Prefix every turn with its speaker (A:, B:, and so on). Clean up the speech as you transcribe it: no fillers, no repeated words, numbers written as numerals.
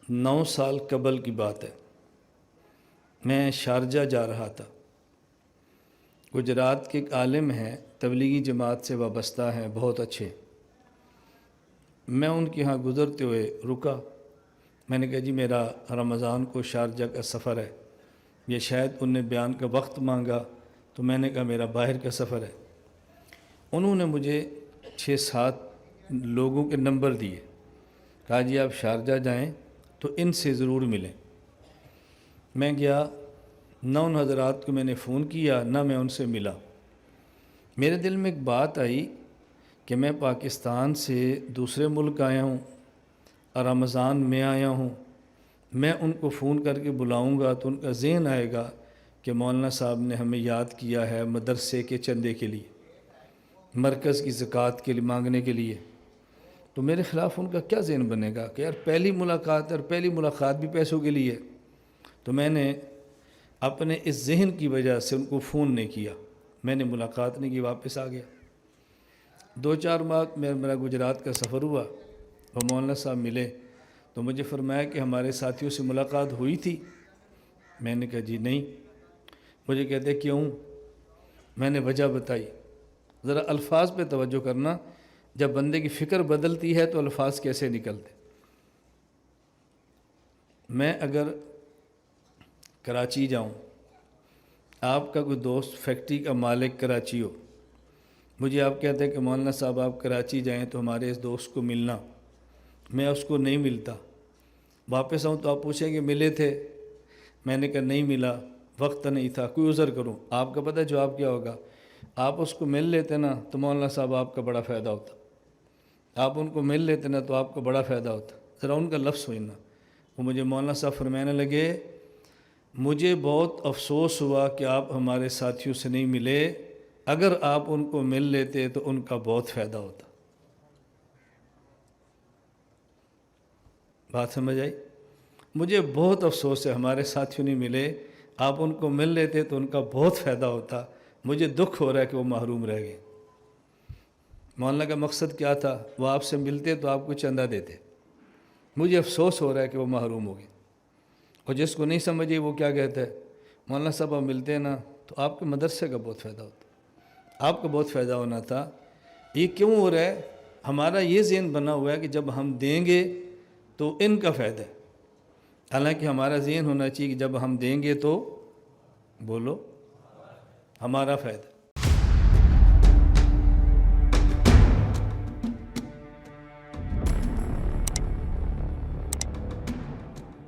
A: 9 سال قبل کی بات ہے، میں شارجہ جا رہا تھا۔ گجرات کے ایک عالم ہیں، تبلیغی جماعت سے وابستہ ہیں، بہت اچھے۔ میں ان کے ہاں گزرتے ہوئے رکا۔ میں نے کہا جی میرا رمضان کو شارجہ کا سفر ہے۔ یہ شاید ان نے بیان کا وقت مانگا تو میں نے کہا میرا باہر کا سفر ہے۔ انہوں نے مجھے 6-7 لوگوں کے نمبر دیے، کہا جی آپ شارجہ جائیں تو ان سے ضرور ملیں۔ میں گیا، نہ ان حضرات کو میں نے فون کیا، نہ میں ان سے ملا۔ میرے دل میں ایک بات آئی کہ میں پاکستان سے دوسرے ملک آیا ہوں اور رمضان میں آیا ہوں، میں ان کو فون کر کے بلاؤں گا تو ان کا ذہن آئے گا کہ مولانا صاحب نے ہمیں یاد کیا ہے مدرسے کے چندے کے لیے، مرکز کی زکوٰۃ کے لیے مانگنے کے لیے، تو میرے خلاف ان کا کیا ذہن بنے گا کہ یار پہلی ملاقات اور پہلی ملاقات بھی پیسوں کے لیے۔ تو میں نے اپنے اس ذہن کی وجہ سے ان کو فون نہیں کیا، میں نے ملاقات نہیں کی، واپس آ گیا۔ 2-4 ماہ میرا گجرات کا سفر ہوا، وہ مولانا صاحب ملے تو مجھے فرمایا کہ ہمارے ساتھیوں سے ملاقات ہوئی تھی۔ میں نے کہا جی نہیں۔ مجھے کہتے کیوں؟ میں نے وجہ بتائی۔ ذرا الفاظ پہ توجہ کرنا، جب بندے کی فکر بدلتی ہے تو الفاظ کیسے نکلتے۔ میں اگر کراچی جاؤں، آپ کا کوئی دوست فیکٹری کا مالک کراچی ہو، مجھے آپ کہتے ہیں کہ مولانا صاحب آپ کراچی جائیں تو ہمارے اس دوست کو ملنا، میں اس کو نہیں ملتا، واپس آؤں تو آپ پوچھیں کہ ملے تھے؟ میں نے کہا نہیں ملا، وقت نہیں تھا، کوئی عذر کروں۔ آپ کا پتہ ہے جواب کیا ہوگا؟ آپ اس کو مل لیتے نا تو مولانا صاحب آپ کا بڑا فائدہ ہوتا، آپ ان کو مل لیتے نا تو آپ کو بڑا فائدہ ہوتا۔ ذرا ان کا لفظ ہوئی نا، وہ مجھے مولانا صاحب فرمانے لگے مجھے بہت افسوس ہوا کہ آپ ہمارے ساتھیوں سے نہیں ملے، اگر آپ ان کو مل لیتے تو ان کا بہت فائدہ ہوتا۔ بات سمجھ آئی؟ مجھے بہت افسوس ہے ہمارے ساتھیوں نہیں ملے، آپ ان کو مل لیتے تو ان کا بہت فائدہ ہوتا، مجھے دکھ ہو رہا ہے کہ وہ محروم رہ گئے۔ مولانا کا مقصد کیا تھا؟ وہ آپ سے ملتے تو آپ کو چندہ دیتے، مجھے افسوس ہو رہا ہے کہ وہ محروم ہو گئے۔ اور جس کو نہیں سمجھے وہ کیا کہتا ہے؟ مولانا صاحب آپ ملتے ہیں نا تو آپ کے مدرسے کا بہت فائدہ ہوتا، آپ کا بہت فائدہ ہونا تھا۔ یہ کیوں ہو رہا ہے؟ ہمارا یہ ذہن بنا ہوا ہے کہ جب ہم دیں گے تو ان کا فائدہ ہے، حالانکہ ہمارا ذہن ہونا چاہیے کہ جب ہم دیں گے تو بولو ہمارا فائدہ۔